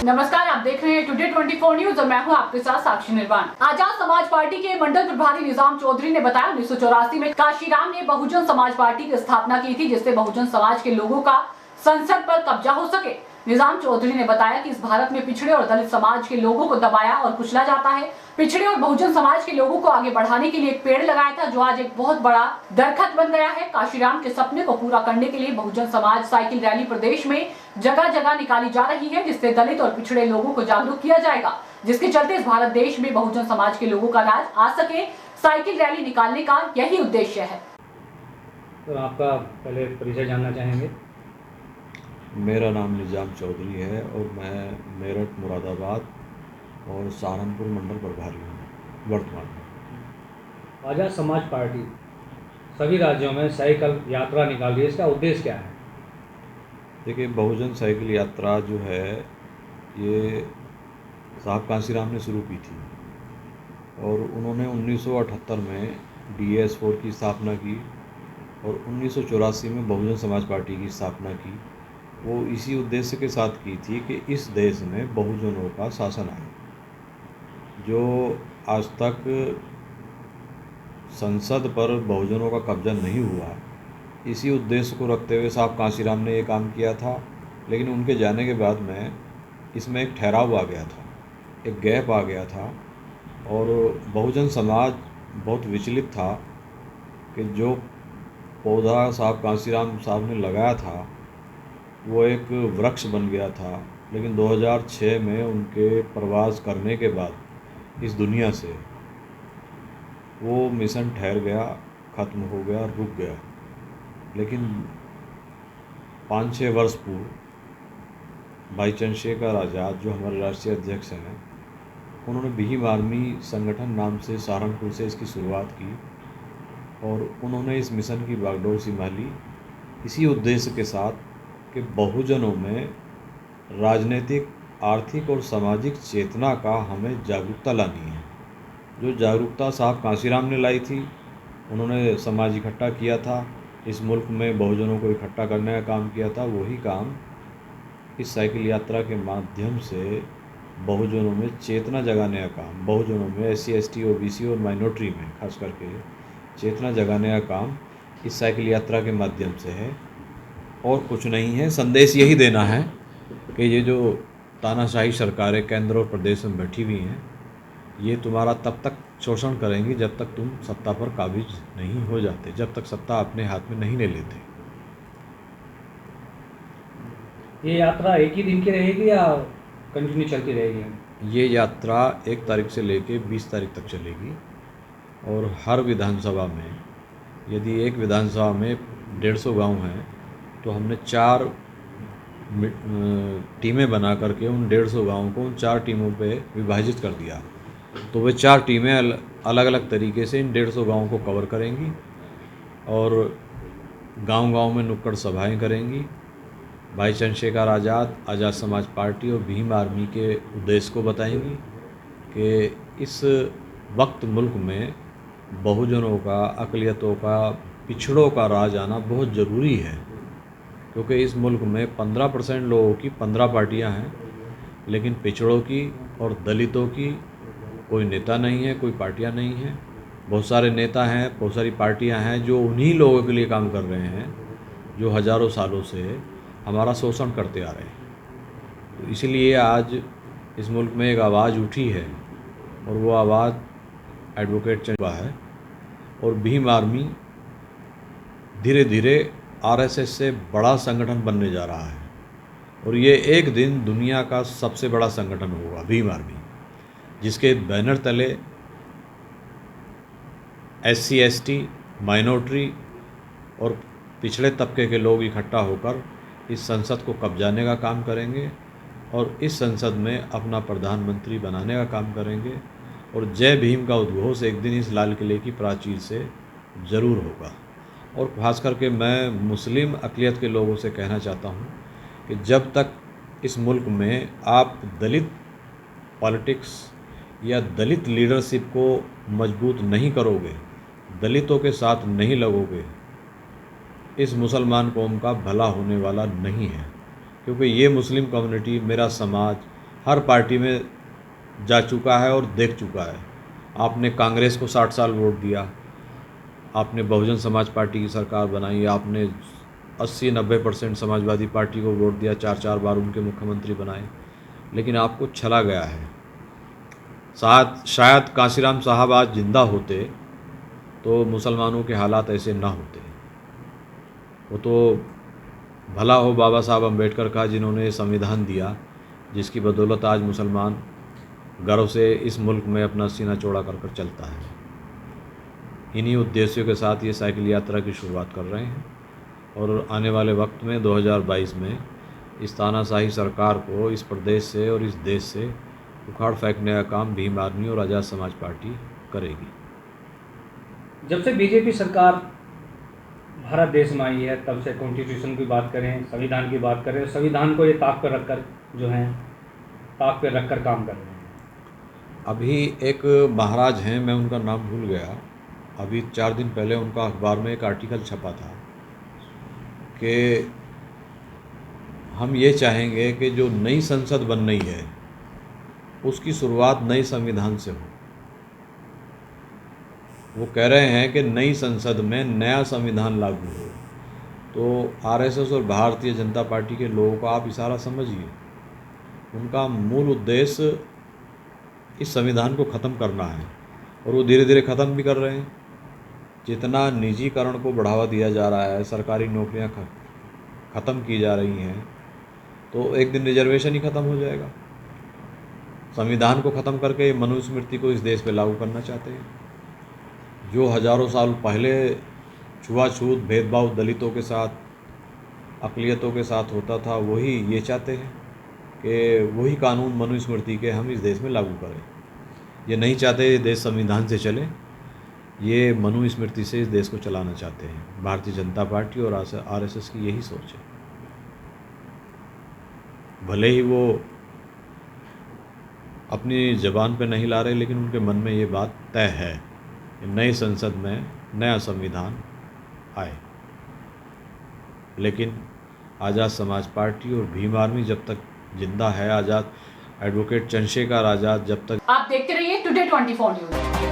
नमस्कार, आप देख रहे हैं टुडे 24 न्यूज और मैं हूं आपके साथ साक्षी निर्वाण। आजाद समाज पार्टी के मंडल प्रभारी निजाम चौधरी ने बताया 1984 में काशीराम ने बहुजन समाज पार्टी की स्थापना की थी, जिससे बहुजन समाज के लोगों का संसद पर कब्जा हो सके। निजाम चौधरी ने बताया कि इस भारत में पिछड़े और दलित समाज के लोगों को दबाया और कुचला जाता है। पिछड़े और बहुजन समाज के लोगों को आगे बढ़ाने के लिए एक पेड़ लगाया था, जो आज एक बहुत बड़ा दरखत बन गया है। काशीराम के सपने को पूरा करने के लिए बहुजन समाज साइकिल रैली प्रदेश में जगह जगह निकाली जा रही है, जिससे दलित और पिछड़े लोगों को जागरूक किया जाएगा, जिसके चलते इस भारत देश में बहुजन समाज के लोगों का राज आ सके। साइकिल रैली निकालने का यही उद्देश्य है। तो आपका पहले परिचय जानना चाहेंगे। मेरा नाम निजाम चौधरी है और मैं मेरठ, मुरादाबाद और सहारनपुर मंडल प्रभारी हूँ वर्तमान में। आजाद समाज पार्टी सभी राज्यों में साइकिल यात्रा निकाल रही है, इसका उद्देश्य क्या है? देखिए, बहुजन साइकिल यात्रा जो है ये साहब कांसीराम ने शुरू की थी और उन्होंने 1978 में DS4 की स्थापना की और 1984 में बहुजन समाज पार्टी की स्थापना की। वो इसी उद्देश्य के साथ की थी कि इस देश में बहुजनों का शासन आए। जो आज तक संसद पर बहुजनों का कब्जा नहीं हुआ, इसी उद्देश्य को रखते हुए साहब कांसीराम ने ये काम किया था। लेकिन उनके जाने के बाद में इसमें एक ठहराव आ गया था, एक गैप आ गया था और बहुजन समाज बहुत विचलित था कि जो पौधा साहब कांसीराम साहब ने लगाया था वो एक वृक्ष बन गया था। लेकिन 2006 में उनके प्रवास करने के बाद इस दुनिया से वो मिशन ठहर गया, ख़त्म हो गया, रुक गया। लेकिन 5-6 वर्ष पूर्व भाई चंद्रशेखर आज़ाद, जो हमारे राष्ट्रीय अध्यक्ष हैं, उन्होंने भीम आर्मी संगठन नाम से सहारनपुर से इसकी शुरुआत की और उन्होंने इस मिशन की बागडोर संभाली इसी उद्देश्य के साथ कि बहुजनों में राजनीतिक, आर्थिक और सामाजिक चेतना का हमें जागरूकता लानी है। जो जागरूकता साहब कांसीराम ने लाई थी, उन्होंने समाज इकट्ठा किया था, इस मुल्क में बहुजनों को इकट्ठा करने का काम किया था। वही काम इस साइकिल यात्रा के माध्यम से बहुजनों में चेतना जगाने का काम, बहुजनों में SC, ST, OBC और माइनॉरिटी में खास करके चेतना जगाने का काम इस साइकिल यात्रा के माध्यम से है और कुछ नहीं है। संदेश यही देना है कि ये जो तानाशाही सरकारें केंद्र और प्रदेश में बैठी हुई हैं, ये तुम्हारा तब तक शोषण करेंगी जब तक तुम सत्ता पर काबिज नहीं हो जाते, जब तक सत्ता अपने हाथ में नहीं ले लेते। ये यात्रा एक ही दिन की रहेगी या कंटिन्यू चलती रहेगी? ये यात्रा 1 तारीख से लेके 20 तारीख तक चलेगी और हर विधानसभा में, यदि एक विधानसभा में 150 गांव हैं तो हमने 4 टीमें बना करके उन 150 गाँव को उन 4 टीमों पे विभाजित कर दिया। तो वे 4 टीमें अलग अलग तरीके से इन 150 गाँव को कवर करेंगी और गांव-गांव में नुक्कड़ सभाएं करेंगी। भाई चंद्रशेखर आज़ाद, आज़ाद समाज पार्टी और भीम आर्मी के उद्देश्य को बताएंगी कि इस वक्त मुल्क में बहुजनों का, अक़लियतों का, पिछड़ों का राज आना बहुत ज़रूरी है, क्योंकि इस मुल्क में 15% लोगों की 15 पार्टियां हैं, लेकिन पिछड़ों की और दलितों की कोई नेता नहीं है, कोई पार्टियां नहीं हैं। बहुत सारे नेता हैं, बहुत सारी पार्टियां हैं जो उन्हीं लोगों के लिए काम कर रहे हैं जो हज़ारों सालों से हमारा शोषण करते आ रहे हैं। तो इसलिए आज इस मुल्क में एक आवाज़ उठी है और वो आवाज़ एडवोकेट चंद्रा है और भीम आर्मी धीरे धीरे RSS से बड़ा संगठन बनने जा रहा है और ये एक दिन दुनिया का सबसे बड़ा संगठन होगा भीम आर्मी, जिसके बैनर तले SC, ST, माइनॉरिटी और पिछड़े तबके के लोग इकट्ठा होकर इस संसद को कब्जाने का काम करेंगे और इस संसद में अपना प्रधानमंत्री बनाने का काम करेंगे और जय भीम का उद्घोष एक दिन इस लाल किले की प्राचीर से ज़रूर होगा। और खास करके मैं मुस्लिम अक़लियत के लोगों से कहना चाहता हूँ कि जब तक इस मुल्क में आप दलित पॉलिटिक्स या दलित लीडरशिप को मजबूत नहीं करोगे, दलितों के साथ नहीं लगोगे, इस मुसलमान कौम का भला होने वाला नहीं है। क्योंकि ये मुस्लिम कम्युनिटी, मेरा समाज हर पार्टी में जा चुका है और देख चुका है। आपने कांग्रेस को 60 साल वोट दिया, आपने बहुजन समाज पार्टी की सरकार बनाई, आपने 80-90% समाजवादी पार्टी को वोट दिया, 4-4 बार उनके मुख्यमंत्री बनाए, लेकिन आपको छला गया है। शायद कांशीराम साहब आज जिंदा होते तो मुसलमानों के हालात ऐसे ना होते। वो तो भला हो बाबा साहब अम्बेडकर का, जिन्होंने संविधान दिया, जिसकी बदौलत आज मुसलमान गर्व से इस मुल्क में अपना सीना चौड़ा कर चलता है। इन्हीं उद्देश्यों के साथ ये साइकिल यात्रा की शुरुआत कर रहे हैं और आने वाले वक्त में 2022 में इस तानाशाही सरकार को इस प्रदेश से और इस देश से उखाड़ फेंकने का काम भीम आर्मी और आज़ाद समाज पार्टी करेगी। जब से बीजेपी सरकार भारत देश में आई है तब से कॉन्स्टिट्यूशन की बात करें, संविधान की बात करें, संविधान को ये ताक पर रखकर जो हैं ताक पर रखकर काम कर रहे हैं। अभी एक महाराज हैं, मैं उनका नाम भूल गया, अभी 4 दिन पहले उनका अखबार में एक आर्टिकल छपा था कि हम ये चाहेंगे कि जो नई संसद बन रही है उसकी शुरुआत नए संविधान से हो। वो कह रहे हैं कि नई संसद में नया संविधान लागू हो। तो आरएसएस और भारतीय जनता पार्टी के लोगों को आप इशारा समझिए, उनका मूल उद्देश्य इस संविधान को ख़त्म करना है और वो धीरे धीरे ख़त्म भी कर रहे हैं। जितना निजीकरण को बढ़ावा दिया जा रहा है, सरकारी नौकरियां ख़त्म की जा रही हैं, तो एक दिन रिजर्वेशन ही ख़त्म हो जाएगा। संविधान को ख़त्म करके मनुस्मृति को इस देश पे लागू करना चाहते हैं। जो हज़ारों साल पहले छुआछूत भेदभाव दलितों के साथ, अक़लियतों के साथ होता था, वही ये चाहते हैं कि वही कानून मनुस्मृति के हम इस देश में लागू करें। ये नहीं चाहते ये देश संविधान से चले, ये मनुस्मृति से इस देश को चलाना चाहते हैं। भारतीय जनता पार्टी और आरएसएस की यही सोच है। भले ही वो अपनी ज़बान पे नहीं ला रहे, लेकिन उनके मन में ये बात तय है कि नई संसद में नया संविधान आए। लेकिन आज़ाद समाज पार्टी और भीम आर्मी जब तक जिंदा है, आज़ाद एडवोकेट चंद्रशेखर आज़ाद जब तक। आप देखते रहिए टुडे 24 न्यूज़।